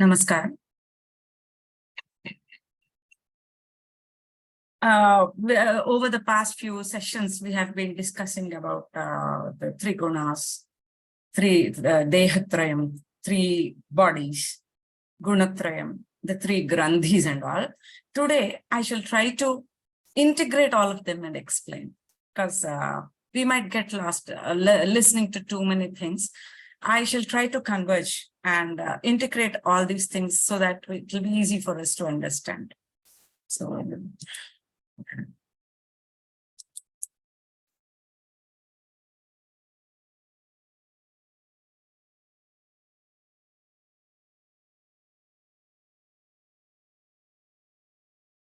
Namaskaram. Over the past few sessions, we have been discussing about the three gunas, dehatrayam, three bodies, gunatrayam, the three grandhis and all. Today, I shall try to integrate all of them and explain, because we might get lost listening to too many things. I shall try to converge and integrate all these things so that it will be easy for us to understand. So,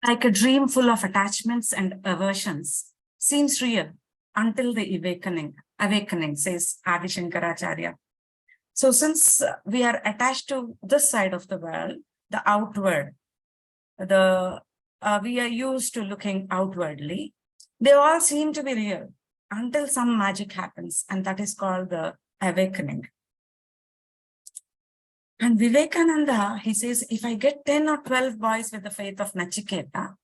like a dream full of attachments and aversions seems real until the awakening, says Adi Shankaracharya. So since we are attached to this side of the world, the outward, we are used to looking outwardly, they all seem to be real until some magic happens, and that is called the awakening. And Vivekananda, he says, if I get 10 or 12 boys with the faith of Nachiketa,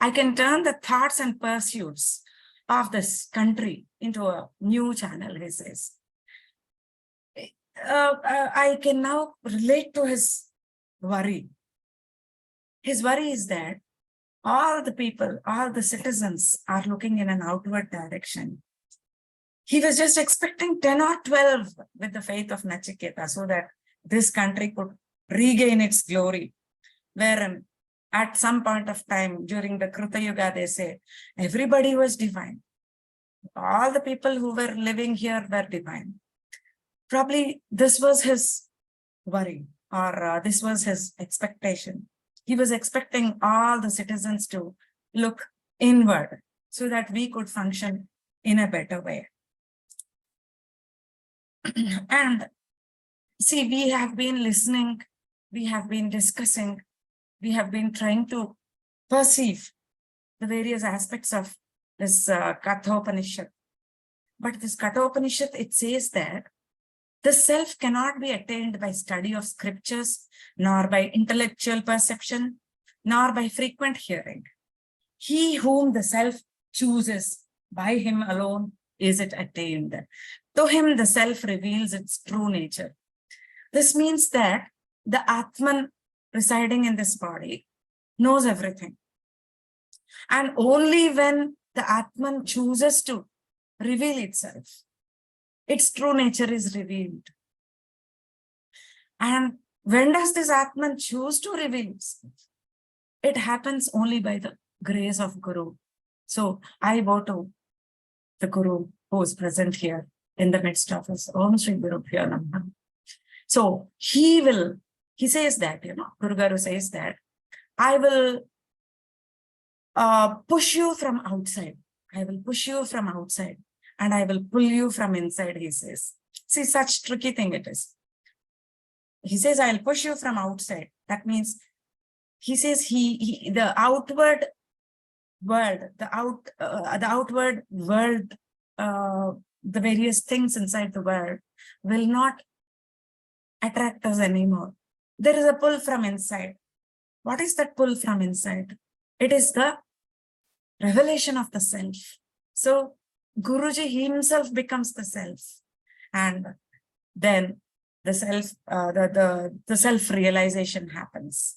I can turn the thoughts and pursuits of this country into a new channel, he says. I can now relate to his worry. His worry is that all the people, all the citizens are looking in an outward direction. He was just expecting 10 or 12 with the faith of Nachiketa so that this country could regain its glory, wherein at some point of time during the Kruta Yuga, they say everybody was divine. All the people who were living here were divine. Probably this was his worry, or this was his expectation. He was expecting all the citizens to look inward so that we could function in a better way. And see, we have been listening, we have been discussing, we have been trying to perceive the various aspects of this Kathopanishad. But this Kathopanishad, it says that the self cannot be attained by study of scriptures, nor by intellectual perception, nor by frequent hearing. He whom the self chooses, by him alone is it attained. To him, the self reveals its true nature. This means that the Atman residing in this body knows everything. And only when the Atman chooses to reveal itself, its true nature is revealed. And when does this Atman choose to reveal itself? It happens only by the grace of Guru. So I bow to the Guru who is present here in the midst of us. Om Shri Guru Bhyo Namaha. So he says that, Guru Garu says that, I will push you from outside. I will push you from outside and I will pull you from inside, he says. See, such tricky thing it is. He says, I'll push you from outside. That means, he says, the outward world, the various things inside the world will not attract us anymore. There is a pull from inside. What is that pull from inside? It is the revelation of the self. So Guruji himself becomes the self, and then the self, the self-realization happens.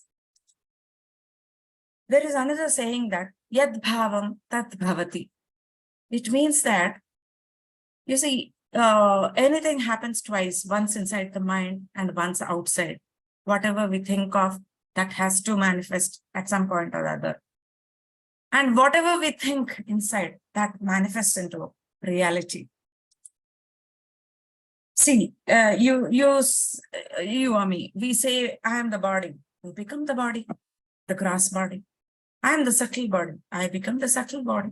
There is another saying that yad bhavam tat bhavati. It means that, you see, anything happens twice, once inside the mind and once outside. Whatever we think of, that has to manifest at some point or other. And whatever we think inside, that manifests into reality. See, you or me, we say, I am the body. We become the body, the gross body. I am the subtle body. I become the subtle body.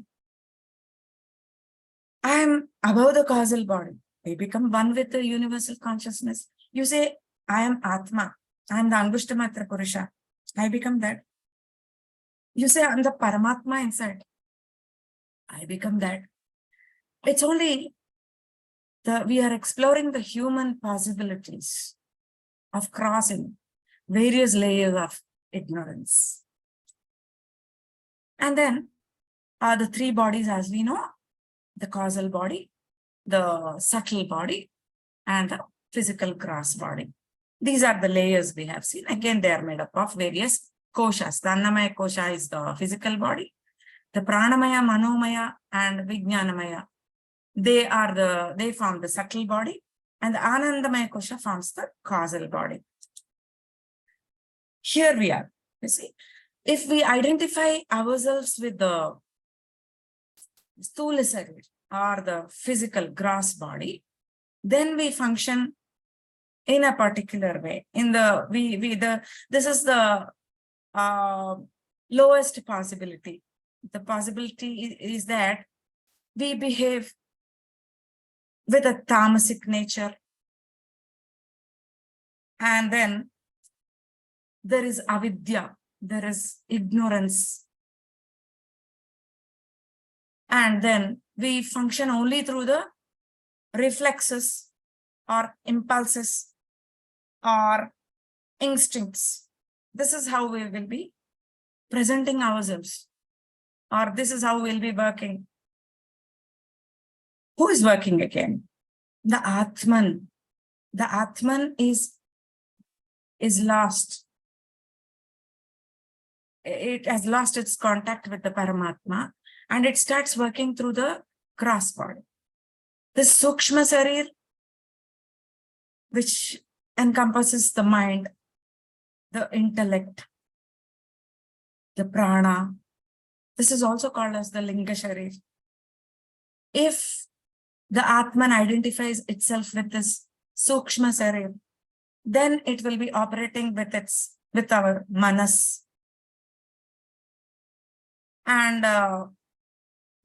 I am above the causal body. We become one with the universal consciousness. You say, I am Atma. I am the Angushtamatra Purusha. I become that. You say, I am the Paramatma inside. I become that. It's only we are exploring the human possibilities of crossing various layers of ignorance. And then the three bodies, as we know, the causal body, the subtle body, and the physical gross body. These are the layers we have seen. Again, they are made up of various koshas. The Annamaya kosha is the physical body. The Pranamaya, Manomaya, and Vijnanamaya, they form the subtle body. And the Anandamaya kosha forms the causal body. Here we are. You see, if we identify ourselves with the Sthula Sarir or the physical gross body, then we function in a particular way. This is the lowest possibility. The possibility is that we behave with a tamasic nature, and then there is avidya, there is ignorance, and then we function only through the reflexes or impulses or instincts. This is how we will be presenting ourselves, or this is how we'll be working. Who is working again? The Atman. The Atman is lost. It has lost its contact with the Paramatma, and it starts working through the gross body. The Sukshma Sarir, which encompasses the mind, the intellect, the prana. This is also called as the Linga Sharir. If the Atman identifies itself with this Sukshma Sarir, then it will be operating with our manas. And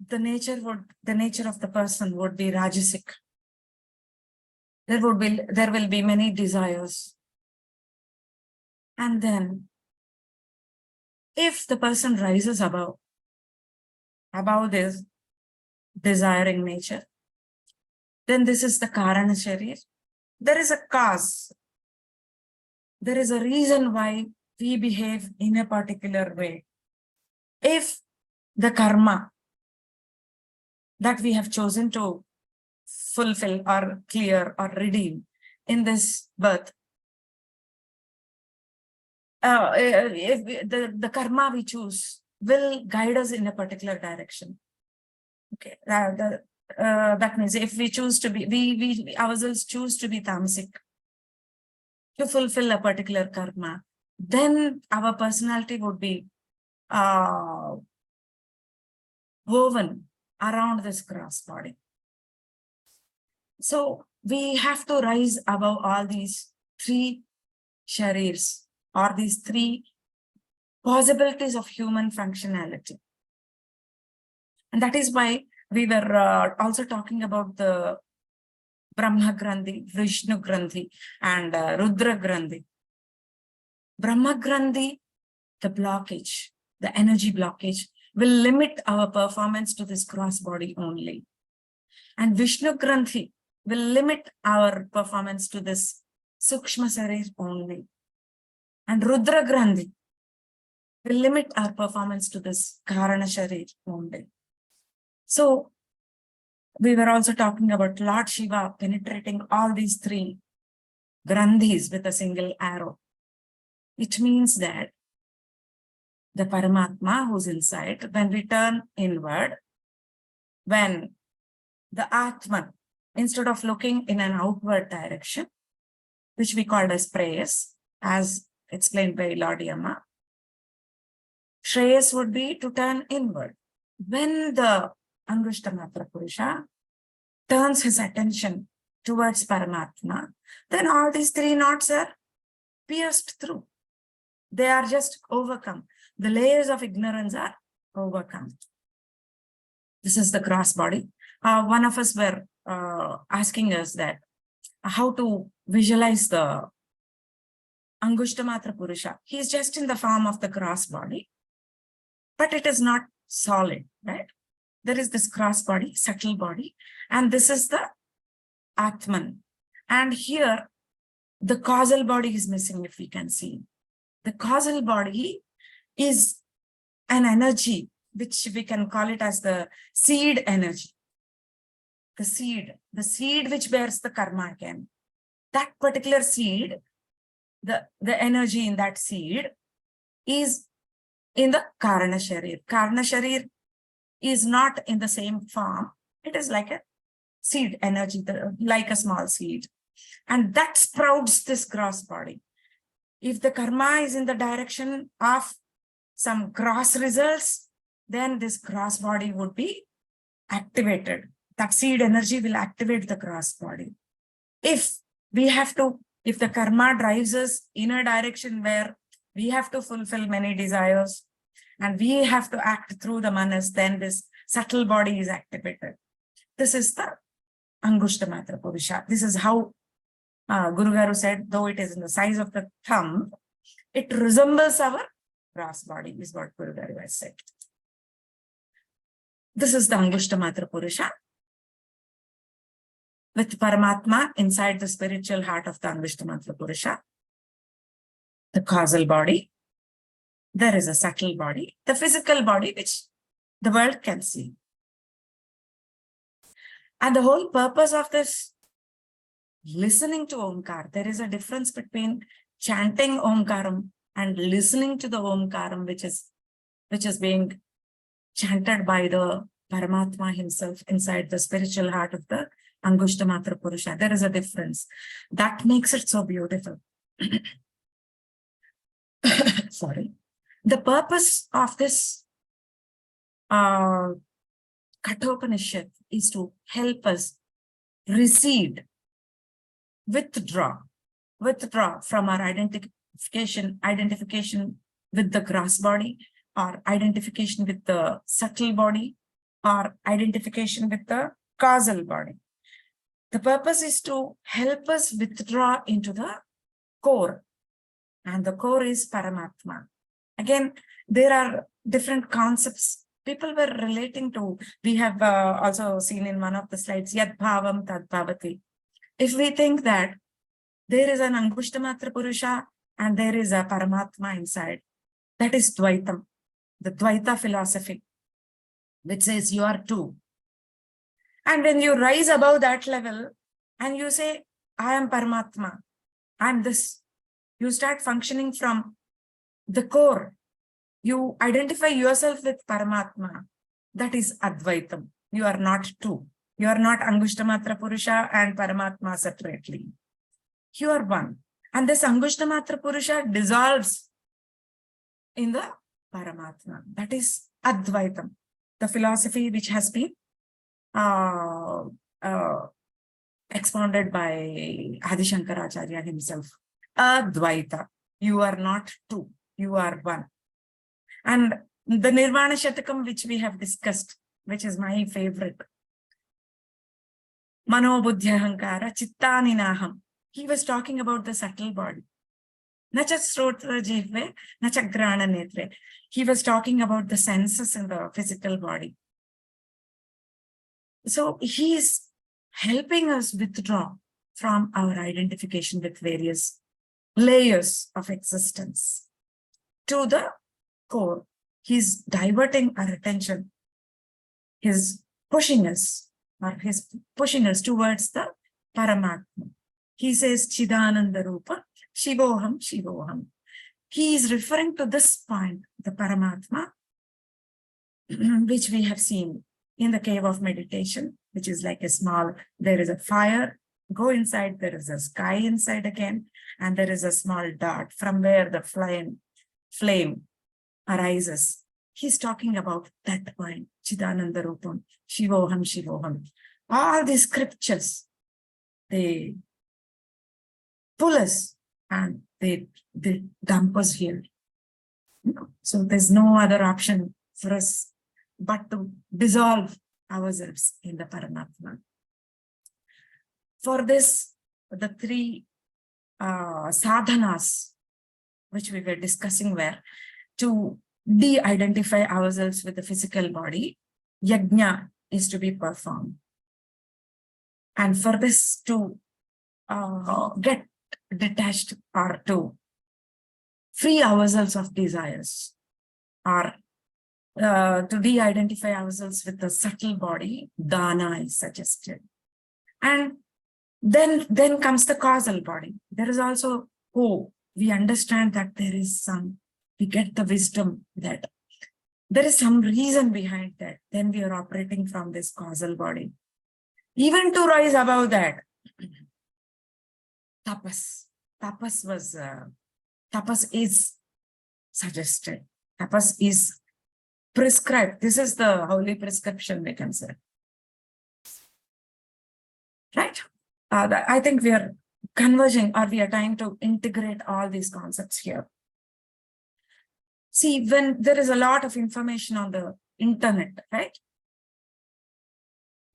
the nature of the person would be rajasic. There will be many desires. And then if the person rises above this desiring nature, then this is the Karana Sharir. There is a cause. There is a reason why we behave in a particular way. If the karma that we have chosen to fulfill or clear or redeem in this birth, if the karma we choose will guide us in a particular direction. Okay, that means if we choose to be, we ourselves choose to be tamasic, to fulfill a particular karma, then our personality would be woven around this gross body. So we have to rise above all these three sharirs, or these three possibilities of human functionality. And that is why we were also talking about the Brahma Grandhi, Vishnu Grandhi, and Rudra Grandhi. Brahma Grandhi, the blockage, the energy blockage, will limit our performance to this gross body only. And Vishnu Grandhi will limit our performance to this Sukshma Sarir only. And Rudra Grandhi will limit our performance to this Karana Sharir only. So we were also talking about Lord Shiva penetrating all these three Grandhis with a single arrow. It means that the Paramatma who's inside, when we turn inward, when the Atman, instead of looking in an outward direction, which we called as prayas, as explained by Lord Yama, Shreyas would be to turn inward. When the Angushtamatra Purusha turns his attention towards Paramatma, then all these three knots are pierced through. They are just overcome. The layers of ignorance are overcome. This is the gross body. One of us were asking us that how to visualize the Angushtamatra Purusha. He is just in the form of the gross body, but it is not solid, right? There is this gross body, subtle body, and this is the Atman. And here The causal body is missing, if we can see. The causal body is an energy, which we can call it as the seed energy. The seed which bears the karma again. That particular seed, the energy in that seed is in the Karana Sharir. Karana Sharir is not in the same form. It is like a seed energy, like a small seed. And that sprouts this gross body. If the karma is in the direction of some gross results, then this gross body would be activated. That seed energy will activate the gross body. If the karma drives us in a direction where we have to fulfill many desires and we have to act through the manas, then this subtle body is activated. This is the Angushtamatra Purusha. This is how Guru Garu said, though it is in the size of the thumb, it resembles our gross body, is what Guru Garu has said. This is the Angushtamatra Purusha, with Paramatma inside the spiritual heart of the Angushtamatra Purusha. The causal body, there is a subtle body, the physical body which the world can see. And the whole purpose of this listening to Omkar, there is a difference between chanting Omkaram and listening to the Omkaram, which is being chanted by the Paramatma himself inside the spiritual heart of the Angushtamatra Purusha. There is a difference. That makes it so beautiful. Sorry. The purpose of this Kathopanishad is to help us recede, withdraw from our identification with the gross body, or identification with the subtle body, or identification with the causal body. The purpose is to help us withdraw into the core, and the core is Paramatma. Again, there are different concepts people were relating to. We have also seen in one of the slides, Yad Bhavam Tad Bhavati. If we think that there is an Angushtamatra Purusha and there is a Paramatma inside, that is Dvaitam, the Dvaita philosophy, which says you are two. And when you rise above that level and you say, I am Paramatma, I am this, you start functioning from the core. You identify yourself with Paramatma. That is Advaitam. You are not two. You are not Angushtamatra Purusha and Paramatma separately. You are one. And this Angushtamatra Purusha dissolves in the Paramatma. That is Advaitam, the philosophy which has been expounded by Adi Shankaracharya himself. Advaita. You are not two. You are one. And the Nirvana Shatakam, which we have discussed, which is my favorite. Mano Buddhya Hankara Chittani Naham. He was talking about the subtle body. Nacha Srotra Jihve, Nacha Grana Netre. He was talking about the senses in the physical body. So he is helping us withdraw from our identification with various layers of existence to the core. He's diverting our attention. He's pushing us towards the Paramatma. He says Chidananda Rupa, Shivoham, Shivoham. He is referring to this point, the Paramatma, which we have seen in the cave of meditation, which is like a small, there is a fire, go inside, there is a sky inside again, and there is a small dot from where the flame arises. He's talking about that point, Chidananda Rupam, Shivoham, Shivoham. All these scriptures, they pull us and they dump us here. So there's no other option for us but to dissolve ourselves in the Paramatma. For this, the three sadhanas, which we were discussing, were to de-identify ourselves with the physical body. Yajna is to be performed. And for this to get detached or to free ourselves of desires, or to de-identify ourselves with the subtle body, dana is suggested. And then comes the causal body. There is also, we understand that there is we get the wisdom that there is some reason behind that. Then we are operating from this causal body. Even to rise above that, tapas. Tapas is suggested. Tapas is prescribed. This is the holy prescription, we can say. Right? I think we are converging, or we are trying to integrate all these concepts here. See, when there is a lot of information on the internet, right?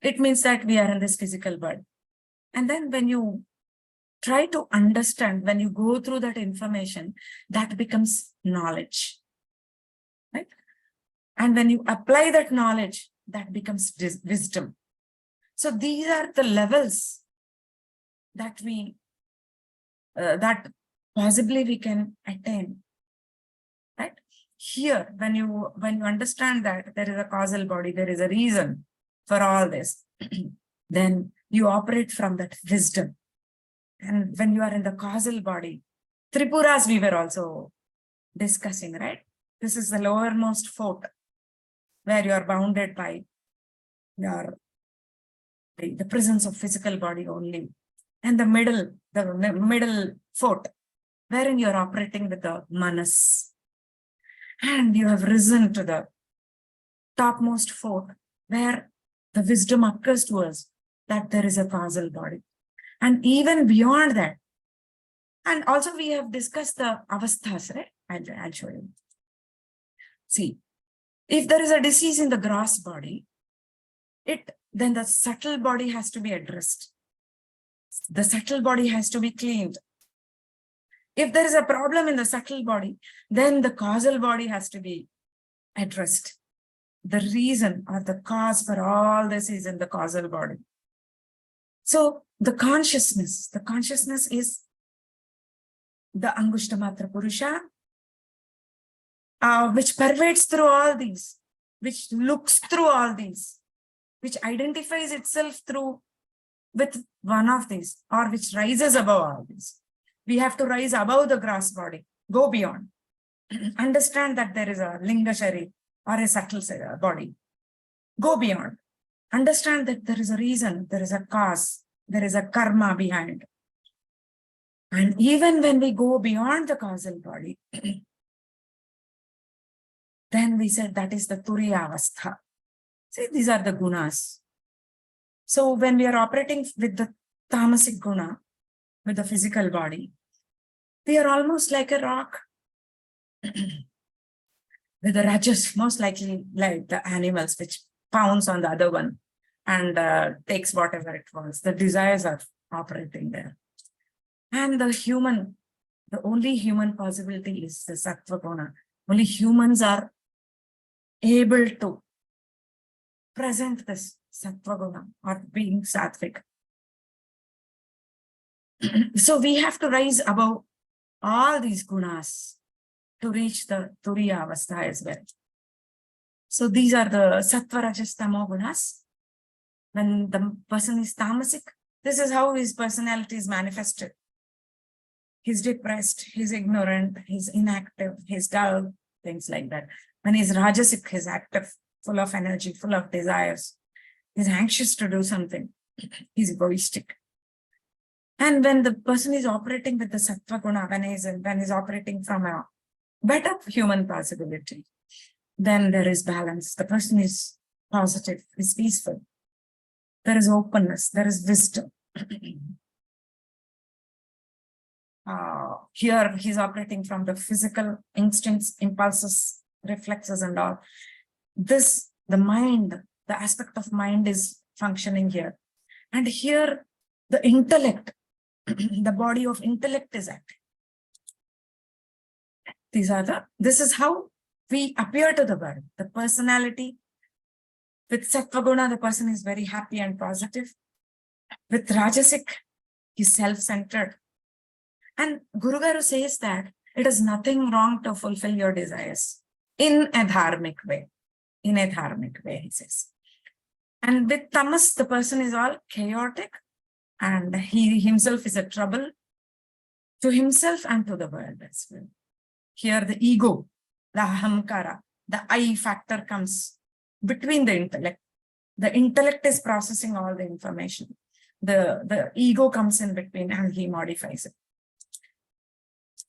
It means that we are in this physical world. And then when you try to understand, when you go through that information, that becomes knowledge, right? And when you apply that knowledge, that becomes wisdom. So these are the levels that that possibly we can attain, right? Here, when you understand that there is a causal body, there is a reason for all this, then you operate from that wisdom. And when you are in the causal body, Tripuras we were also discussing, right? This is the lowermost fort where you are bounded by the presence of physical body only. And the middle fort, wherein you are operating with the manas. And you have risen to the topmost fort, where the wisdom occurs to us that there is a causal body. And even beyond that, and also we have discussed the avasthas, right? I'll show you. See, if there is a disease in the gross body, then the subtle body has to be addressed. The subtle body has to be cleaned. If there is a problem in the subtle body, then the causal body has to be addressed. The reason or the cause for all this is in the causal body. So the consciousness is the Angushtamatra Purusha, which pervades through all these, which looks through all these, which identifies itself with one of these, or which rises above all these. We have to rise above the gross body, go beyond. Understand that there is a linga shari or a subtle body. Go beyond. Understand that there is a reason, there is a cause, there is a karma behind. And even when we go beyond the causal body, then we said that is the turiya avastha. See, these are the gunas. So when we are operating with the tamasic guna, with the physical body, we are almost like a rock. With the rajas, most likely like the animals which pounce on the other one and takes whatever it wants. The desires are operating there. And the only human possibility is the sattva guna. Only humans are able to present this sattva guna or being sattvic. So we have to rise above all these gunas to reach the turiya avastha as well. So these are the sattva, rajas, tamo gunas. When the person is tamasic, this is how his personality is manifested. He's depressed, he's ignorant, he's inactive, he's dull, things like that. When he's rajasic, he's active, full of energy, full of desires. He's anxious to do something. He's egoistic. And when the person is operating with the sattva guna, when he's operating from a better human possibility, then there is balance. The person is positive, is peaceful. There is openness, there is wisdom. Here he's operating from the physical instincts, impulses, reflexes and all. The mind, the aspect of mind is functioning here. And here the intellect, the body of intellect is acting. This is how we appear to the world. The personality, with sattva guna, the person is very happy and positive. With rajasic, he's self-centered. And Guru Garu says that it is nothing wrong to fulfill your desires in a dharmic way. In a dharmic way, he says. And with tamas, the person is all chaotic and he himself is a trouble to himself and to the world as well. Here the ego, the ahamkara, the I factor comes between the intellect. The intellect is processing all the information. The ego comes in between and he modifies it.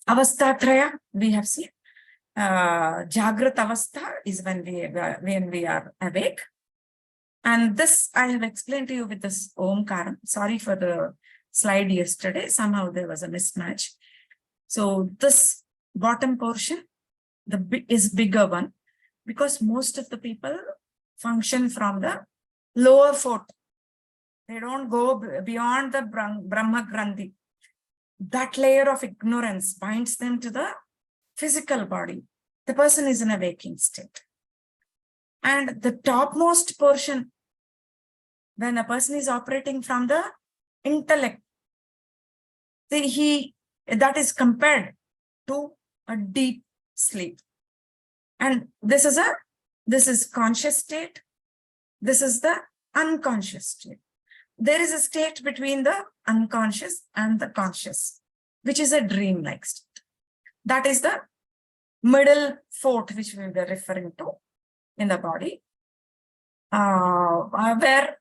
Avastatraya, we have seen. Jagrat avastha is when we are awake. And this I have explained to you with this OMkaram. Sorry for the slide yesterday. Somehow there was a mismatch. So this bottom portion is bigger one because most of the people function from the lower fourth. They don't go beyond the Brahma Grandhi. That layer of ignorance binds them to the physical body. The person is in a waking state. And the topmost portion, when a person is operating from the intellect, that is compared to a deep sleep. And this is conscious state. This is the unconscious state. There is a state between the unconscious and the conscious, which is a dream-like state. That is the middle fourth, which we were referring to in the body, where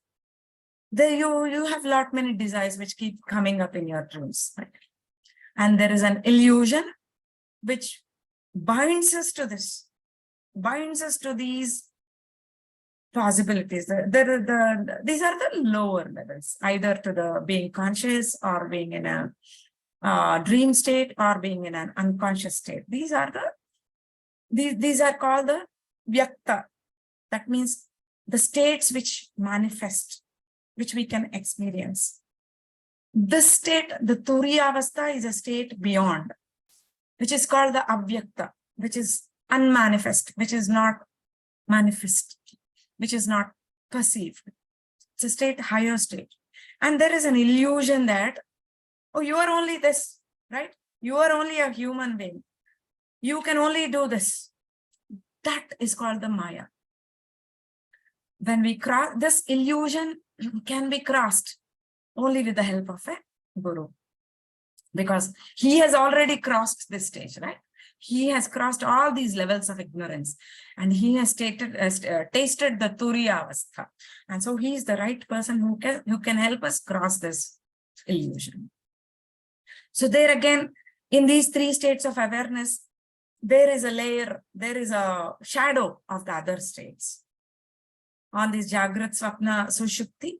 you have many desires which keep coming up in your dreams. Right? And there is an illusion which binds us to this, binds us to these possibilities. These are the lower levels, either to the being conscious or being in a dream state or being in an unconscious state. These are called the vyakta. That means the states which manifest, which we can experience. This state, the turiya avastha, is a state beyond, which is called the avyakta, which is unmanifest, which is not manifest, which is not perceived. It's a state, higher state. And there is an illusion that, oh, you are only this, right? You are only a human being. You can only do this. That is called the Maya. When we cross, this illusion can be crossed only with the help of a guru. Because he has already crossed this stage, right? He has crossed all these levels of ignorance and he has tasted the turiya avastha. And so he is the right person who can help us cross this illusion. So there again, in these three states of awareness, there is a layer, there is a shadow of the other states. On this Jagrat, Swapna, Sushupti,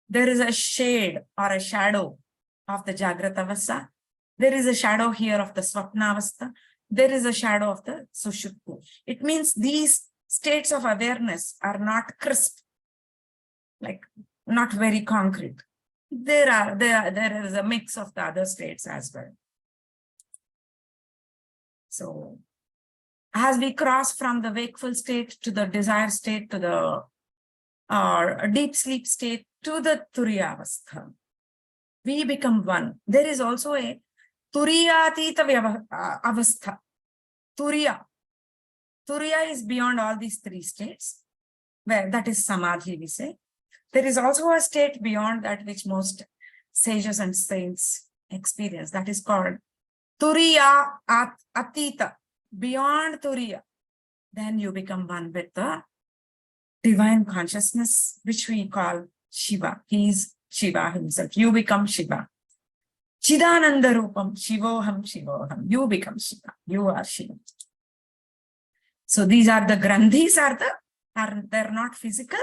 there is a shade or a shadow of the Jagrat Avastha. There is a shadow here of the Swapna Avastha. There is a shadow of the Sushupti. It means these states of awareness are not crisp, like not very concrete. There is a mix of the other states as well. So as we cross from the wakeful state to the desire state to the deep sleep state to the turiya avastha, we become one. There is also a turiyatita avastha. Turiya is beyond all these three states, where that is samadhi, we say. There is also a state beyond that which most sages and saints experience. That is called turiya atita, beyond turiya. Then you become one with the divine consciousness, which we call Shiva. He is Shiva himself. You become Shiva. Chidananda Rupam, Shivoham, Shivoham. You become Shiva. You are Shiva. So these are the Grandhis, they're not physical,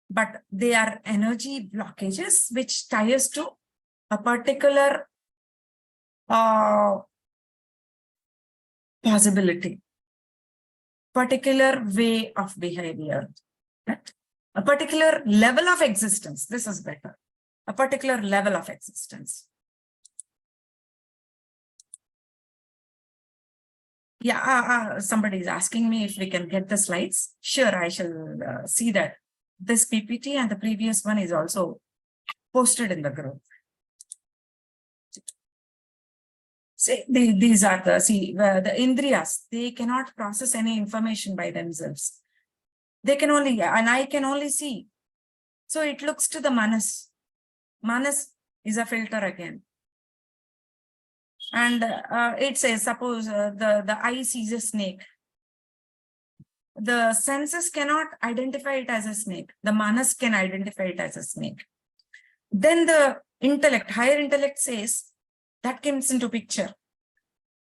but they are energy blockages which tie us to a particular possibility, particular way of behavior, right? A particular level of existence. This is better. A particular level of existence. Yeah, somebody is asking me if we can get the slides. Sure, I shall see that. This PPT and the previous one is also posted in the group. See, these are the indriyas, they cannot process any information by themselves. They can only, and I can only see. So it looks to the manas. Manas is a filter again. And it says, suppose the eye sees a snake. The senses cannot identify it as a snake. The manas can identify it as a snake. Then the intellect, higher intellect says, that comes into picture.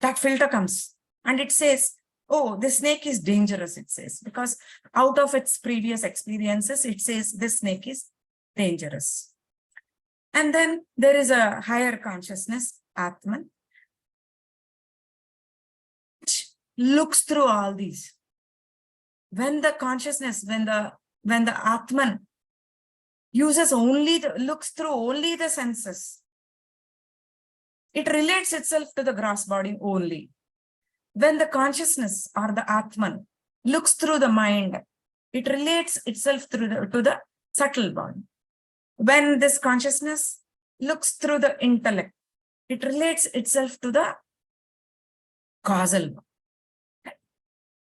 That filter comes and it says, oh, this snake is dangerous, it says, because out of its previous experiences, it says this snake is dangerous. And then there is a higher consciousness, Atman, which looks through all these. When the consciousness, when the Atman uses only, looks through only the senses, it relates itself to the gross body only. When the consciousness or the Atman looks through the mind, it relates itself to the subtle body. When this consciousness looks through the intellect, it relates itself to the causal body.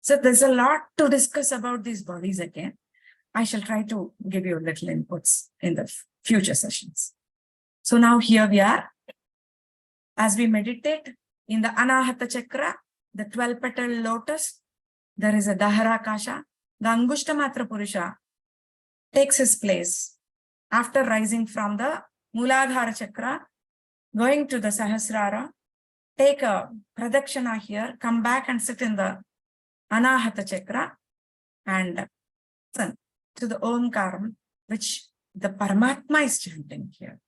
So there's a lot to discuss about these bodies again. I shall try to give you little inputs in the future sessions. So now here we are. As we meditate in the Anahata Chakra, the 12-petal lotus, there is a Daharakasha. The Angushtamatra Purusha takes his place after rising from the Muladhara Chakra, going to the Sahasrara, take a Pradakshana here, come back and sit in the Anahata Chakra and listen to the OMkaram, which the Paramatma is chanting here.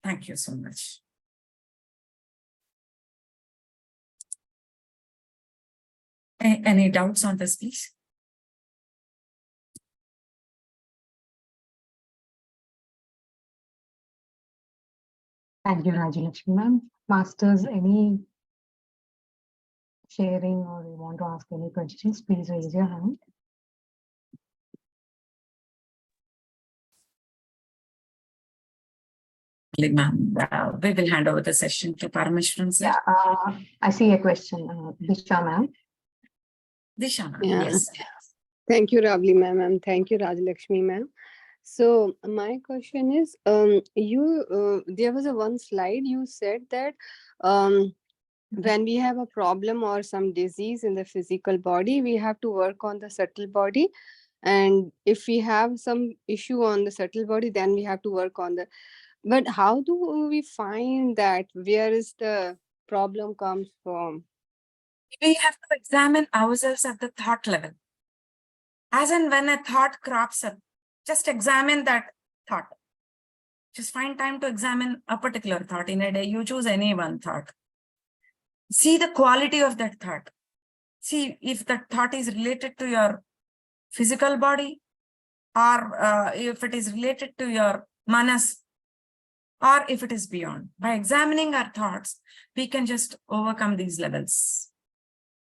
Thank you so much. Any doubts on this, please? Thank you, Rajalakshmi ma'am. Masters, any sharing or you want to ask any questions, please raise your hand. Ma'am, we will hand over the session to Parameshwaran sir. Yeah, I see a question, Disha ma'am. Disha ma'am, Yeah. yes. Thank you, Ravli ma'am, and thank you, Rajalakshmi ma'am. So my question is, there was one slide you said that when we have a problem or some disease in the physical body, we have to work on the subtle body. And if we have some issue on the subtle body, then we have to work on the, but how do we find that where is the problem comes from? We have to examine ourselves at the thought level. As and when a thought crops up, just examine that thought. Just find time to examine a particular thought in a day. You choose any one thought. See the quality of that thought. See if that thought is related to your physical body, or if it is related to your manas, or if it is beyond. By examining our thoughts, we can just overcome these levels.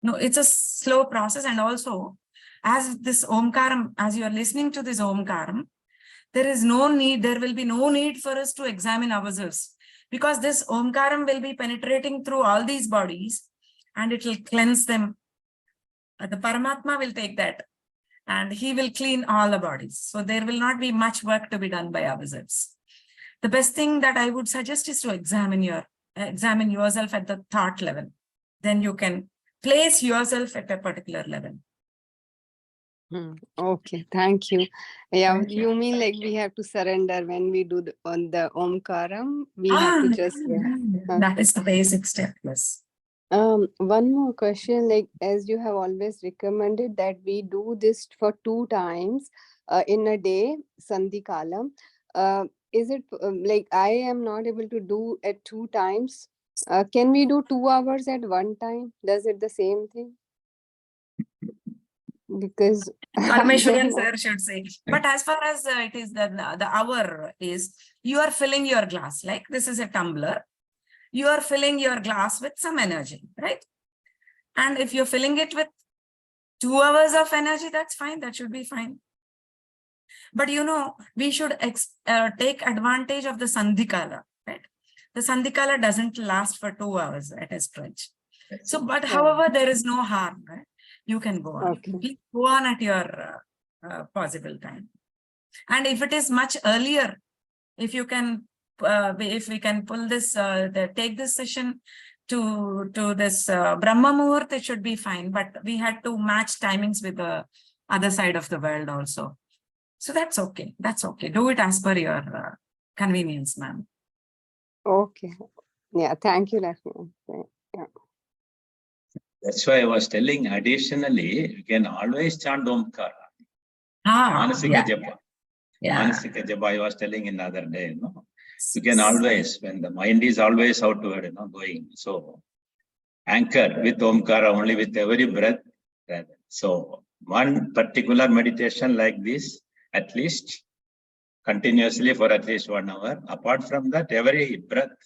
No, it's a slow process. And also, as this OMkaram, as you are listening to this OMkaram, there will be no need for us to examine ourselves, because this OMkaram will be penetrating through all these bodies and it will cleanse them. The Paramatma will take that and he will clean all the bodies. So there will not be much work to be done by ourselves. The best thing that I would suggest is to examine yourself at the thought level. Then you can place yourself at a particular level. Okay, thank you. Yeah, Thank you mean like we have to surrender when we do on the OMkaram? We have to just that is the basic step. Yes. One more question, like as you have always recommended that we do this for 2 times in a day, Sandhi Kalam. Is it like I am not able to do at 2 times? Can we do 2 hours at one time? Does it the same thing? Because Parameshwaran sir should say. But as far as it is the hour is, you are filling your glass, like this is a tumbler. You are filling your glass with some energy, right? And if you're filling it with 2 hours of energy, that's fine. That should be fine. But we should take advantage of the Sandhikala, right? The Sandhikala doesn't last for 2 hours at a stretch. So, but Yeah. however, there is no harm, right? You can go on. Okay. Please go on at your possible time. And if it is much earlier, if you can, if we can pull this, take this session to this Brahma Muhurt, it should be fine. But we had to match timings with the other side of the world also. So that's okay. That's okay. Do it as per your convenience, ma'am. Okay. Yeah. Thank you, Lakshmi. Yeah. That's why I was telling additionally, you can always chant Omkara. Manasika Japa. Manasika Japa, I was telling in the other day, you can always, when the mind is always outward, going. So anchor with Omkara only with every breath. So one particular meditation like this, at least continuously for at least 1 hour. Apart from that, every breath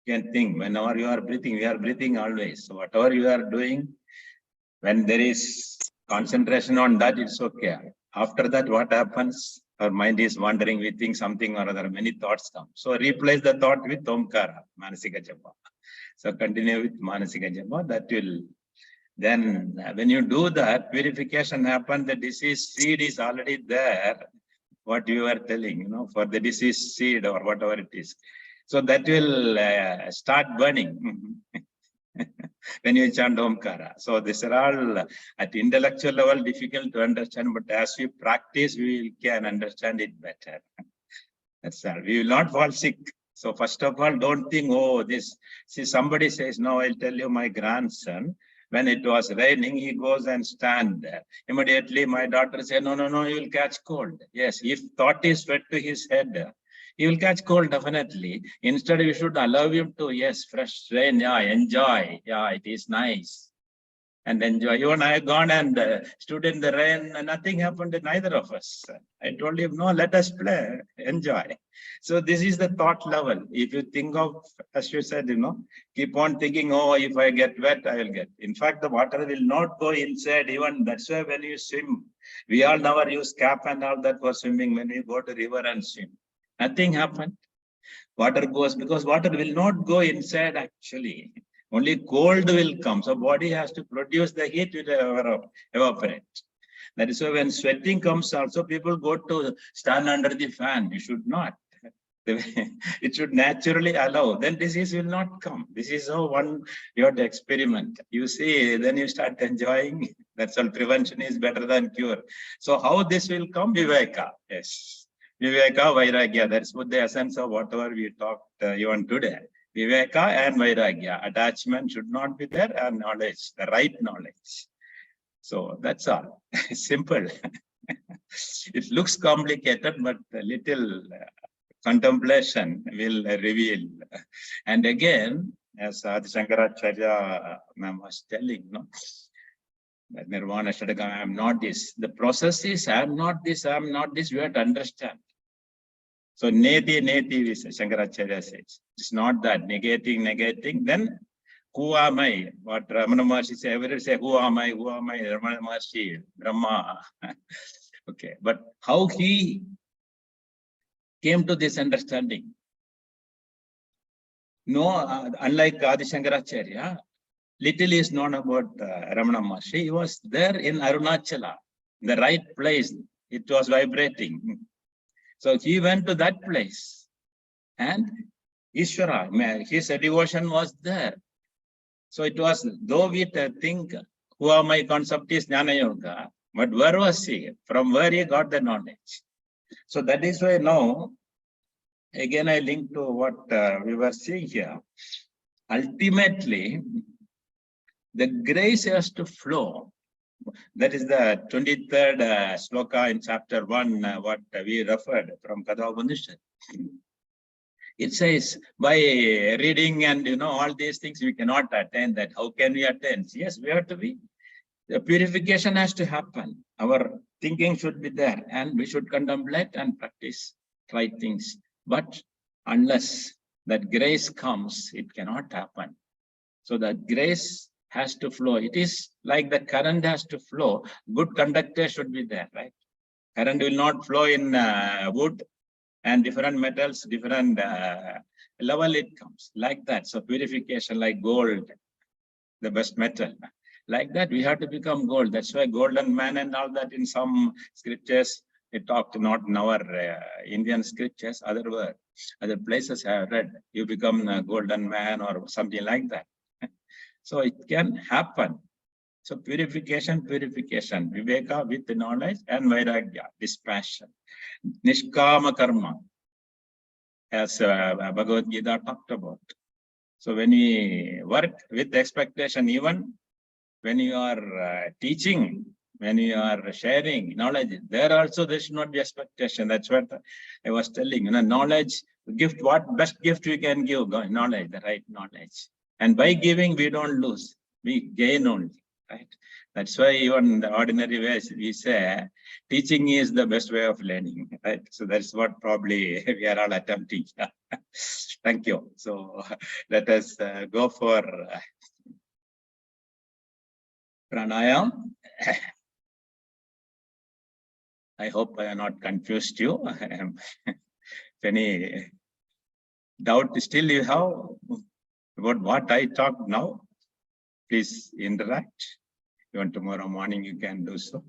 you can think, whenever you are breathing, we are breathing always. So whatever you are doing, when there is concentration on that, it's okay. After that, what happens? Our mind is wandering, we think something or other, many thoughts come. So replace the thought with Omkara, Manasika Japa. So continue with Manasika Japa, that will, then when you do that, purification happens, the disease seed is already there, what you are telling, for the disease seed or whatever it is. So that will start burning when you chant Omkara. So these are all at intellectual level difficult to understand, but as we practice, we can understand it better. That's all. We will not fall sick. So first of all, don't think, oh, this, see, somebody says, no, I'll tell you, my grandson, when it was raining, he goes and stand there. Immediately, my daughter said, no, you will catch cold. Yes, if thought is fed to his head, he will catch cold definitely. Instead, we should allow him to, yes, fresh rain, yeah, enjoy. Yeah, it is nice. And enjoy. Even I have gone and stood in the rain, and nothing happened to neither of us. I told him, no, let us play, enjoy. So this is the thought level. If you think of, as you said, keep on thinking, oh, if I get wet, I will get. In fact, the water will not go inside even. That's why when you swim, we all never use cap and all that for swimming. When we go to river and swim, nothing happened. Water goes, because water will not go inside actually. Only cold will come. So body has to produce the heat, it will evaporate. That is why when sweating comes also, people go to stand under the fan. You should not. It should naturally allow. Then disease will not come. This is how one you have to experiment. You see, then you start enjoying. That's all. Prevention is better than cure. So how this will come? Viveka. Yes. Viveka, Vairagya. That's what the essence of whatever we talked even today. Viveka and Vairagya. Attachment should not be there, and knowledge, the right knowledge. So that's all. Simple. It looks complicated, but a little contemplation will reveal. And again, as Adi Shankaracharya ma'am was telling, that Nirvana Shadaka, I am not this. The process is, I am not this, I am not this. We have to understand. So neti, Shankaracharya says. It's not that negating. Then who am I? What Ramana Maharshi say, everybody say, who am I? Ramana Maharshi, Brahma. Okay, but how he came to this understanding? No, unlike Adi Shankaracharya, little is known about Ramana Maharshi. He was there in Arunachala, the right place. It was vibrating. So he went to that place, and Ishvara, his devotion was there. So it was, though we think, who am I concept is Jnana Yoga, but where was he? From where he got the knowledge? So that is why now, again, I link to what we were seeing here. Ultimately, the grace has to flow. That is the 23rd sloka in chapter 1, what we referred from Katha Upanishad. It says, by reading and all these things, we cannot attain that. How can we attain? Yes, we have to be. The purification has to happen. Our thinking should be there, and we should contemplate and practice right things. But unless that grace comes, it cannot happen. So that grace has to flow. It is like the current has to flow. Good conductor should be there, right? Current will not flow in wood, and different metals, different level it comes like that. So purification, like gold, the best metal. Like that, we have to become gold. That's why golden man and all that in some scriptures, it talked, not in our Indian scriptures, other places I have read, you become a golden man or something like that. So it can happen. So purification, viveka with knowledge, and vairagya, dispassion. Nishkama karma, as Bhagavad Gita talked about. So when we work with expectation, even when you are teaching, when you are sharing knowledge, there should not be expectation. That's what I was telling. Knowledge, gift, what best gift we can give? Knowledge, the right knowledge. And by giving, we don't lose, we gain only, right? That's why even in the ordinary ways, we say teaching is the best way of learning, right? So that's what probably we are all attempting. Thank you. So let us go for pranayam. I hope I have not confused you. If any doubt still you have about what I talked now, please interact. Even tomorrow morning you can do so.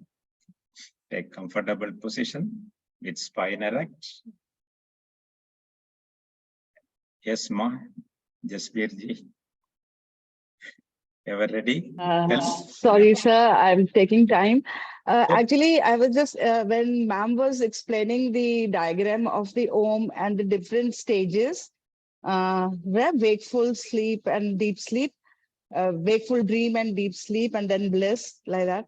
Take comfortable position with spine erect. Yes, ma. Jasbir ji. Ever ready? Sorry, sir, I'm taking time. Actually, I was just, when ma'am was explaining the diagram of the Om and the different stages, where wakeful sleep and deep sleep, wakeful dream and deep sleep, and then bliss, like that.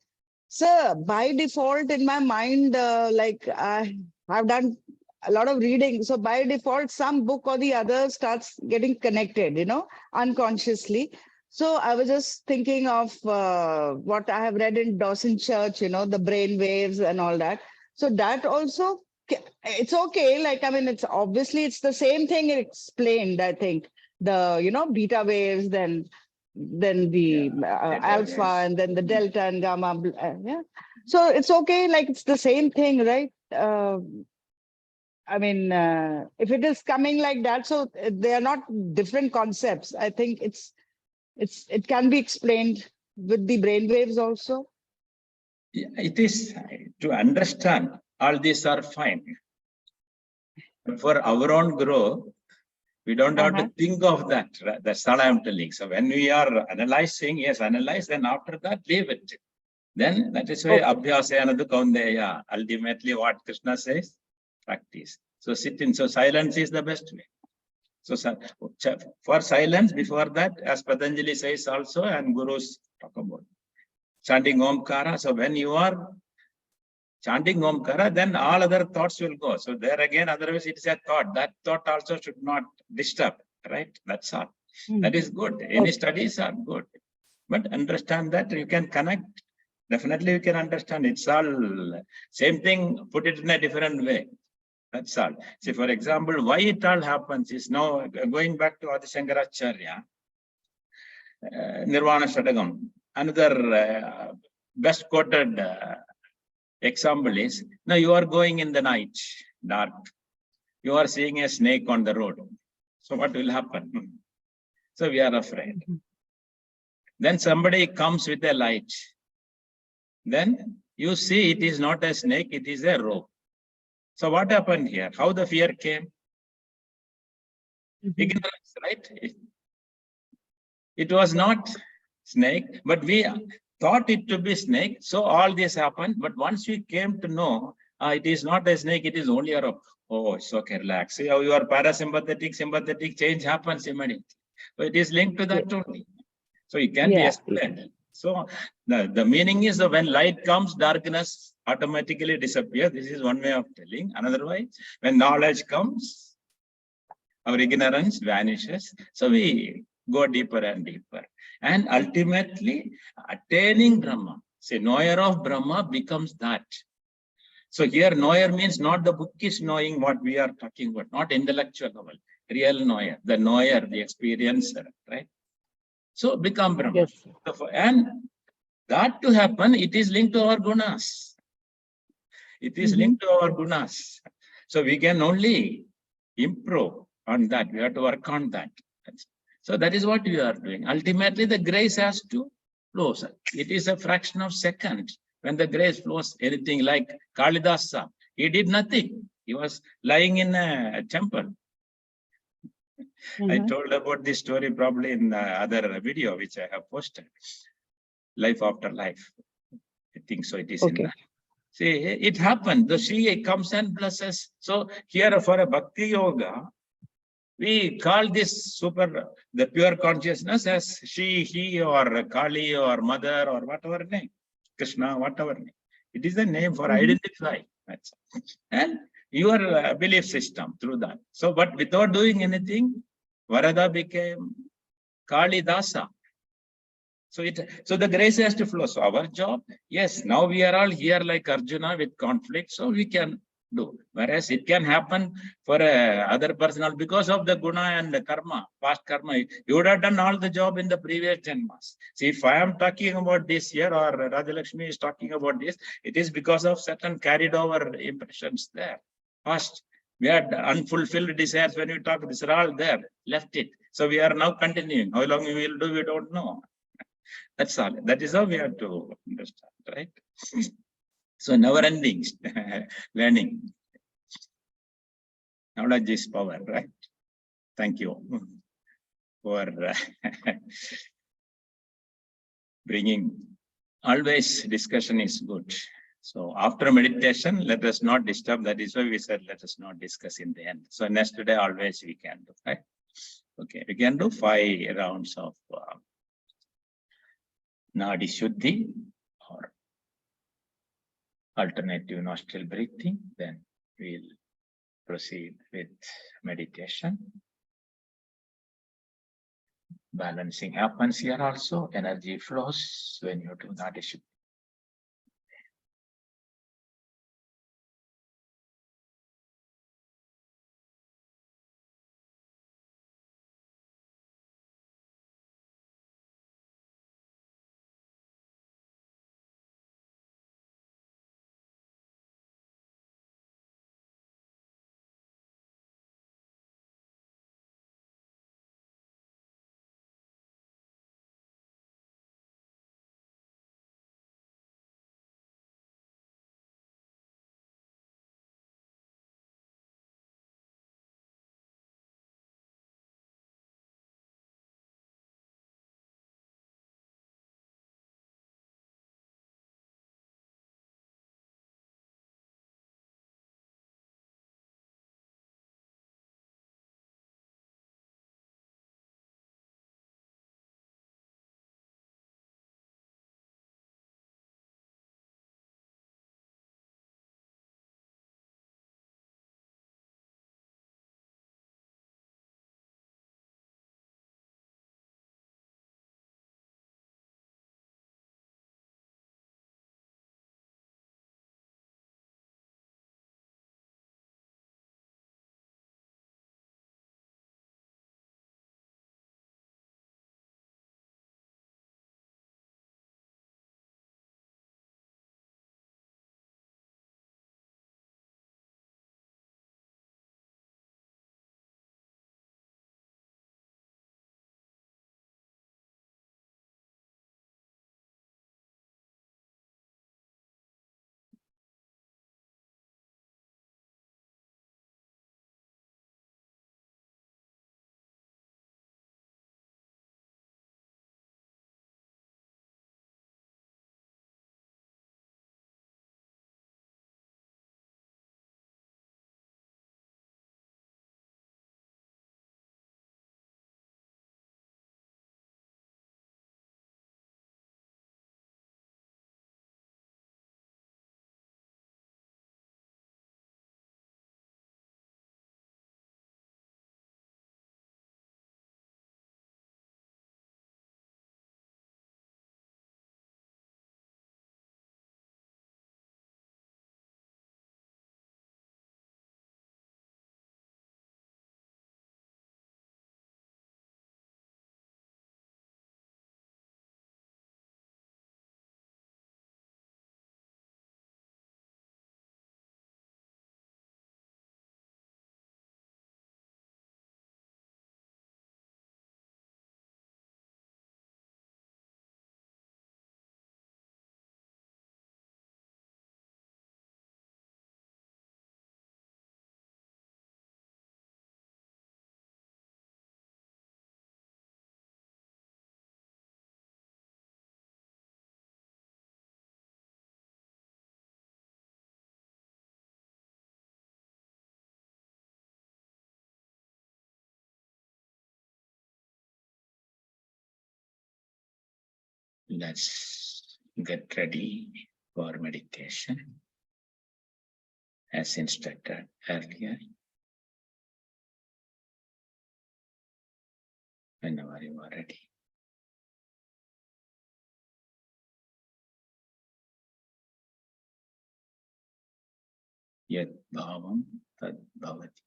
So by default in my mind, I've done a lot of reading. So by default, some book or the other starts getting connected, unconsciously. So I was just thinking of what I have read in Dawson Church, the brain waves and all that. So that also, it's okay. Like, I mean, it's the same thing explained, I think. The, beta waves, then the alpha, and then the delta and gamma. Yeah. So it's okay. Like, it's the same thing, right? I mean, if it is coming like that, so they are not different concepts. I think it can be explained with the brainwaves also. Yeah, it is to understand. All these are fine. But for our own growth, we don't have to think of that. Right? That's all I'm telling. So when we are analyzing, yes, analyze, then after that, leave it. Then that is why Abhyasayanadu Kaundeya. Ultimately, what Krishna says, practice. So sit in. So silence is the best way. So for silence, before that, as Patanjali says also, and Gurus talk about chanting Omkara. So when you are chanting Omkara, then all other thoughts will go. So there again, otherwise it is a thought. That thought also should not disturb, right? That's all. That is good. Any studies are good. But understand that you can connect. Definitely you can understand. It's all same thing, put it in a different way. That's all. See, for example, why it all happens is now going back to Adi Shankaracharya, Nirvana Shatagam. Another best quoted example is, now you are going in the night, dark. You are seeing a snake on the road. So what will happen? So we are afraid. Then somebody comes with a light. Then you see it is not a snake, it is a rope. So what happened here? How the fear came? Ignorance, right? It was not snake, but we thought it to be snake. So all this happened. But once we came to know, it is not a snake, it is only a rope. Oh, it's okay, relax. See how you are parasympathetic, sympathetic change happens immediately. So it is linked to that only. So it can be explained. So the meaning is that when light comes, darkness automatically disappears. This is one way of telling. Another way, when knowledge comes, our ignorance vanishes. So we go deeper and deeper. And ultimately attaining Brahma. Say, knower of Brahma becomes that. So here knower means not the book is knowing what we are talking about, not intellectual level, real knower, the experiencer, right? So become Brahma. Yes. And that to happen, it is linked to our gunas. It is linked to our gunas. So we can only improve on that. We have to work on that. So that is what we are doing. Ultimately, the grace has to flow. It is a fraction of second when the grace flows. Anything like Kalidasa, he did nothing. He was lying in a temple. I told about this story probably in other video which I have posted. Life after life. I think so. It is in that. See, it happened. The she comes and blesses. So here for a bhakti yoga, we call this the pure consciousness as she, he, or Kali, or mother, or whatever name, Krishna, whatever name. It is a name for identify. That's all. And your belief system through that. So, but without doing anything, Varada became Kali Dasa. So the grace has to flow. So our job, yes, now we are all here like Arjuna with conflict, so we can do. Whereas it can happen for other person because of the guna and the karma, past karma. You would have done all the job in the previous janmas. See, if I am talking about this here or Rajalakshmi is talking about this, it is because of certain carried over impressions there. Past, we had unfulfilled desires when we talk, these are all there, left it. So we are now continuing. How long we will do, we don't know. That's all. That is how we have to understand, right? So never ending learning. Knowledge is power, right? Thank you for bringing. Always discussion is good. So after meditation, let us not disturb. That is why we said let us not discuss in the end. So next day always we can do, right? Okay, we can do 5 rounds of Nadi Shuddhi or alternative nostril breathing. Then we'll proceed with meditation. Balancing happens here also. Energy flows when you do Nadi Shuddhi. Let's get ready for meditation as instructed earlier. Whenever you are ready. Yat bhavam tad bhavati.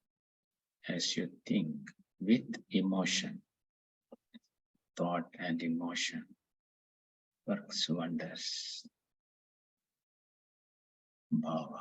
As you think with emotion, thought and emotion works wonders. Bhava.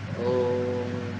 Om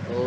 Om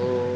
Oh.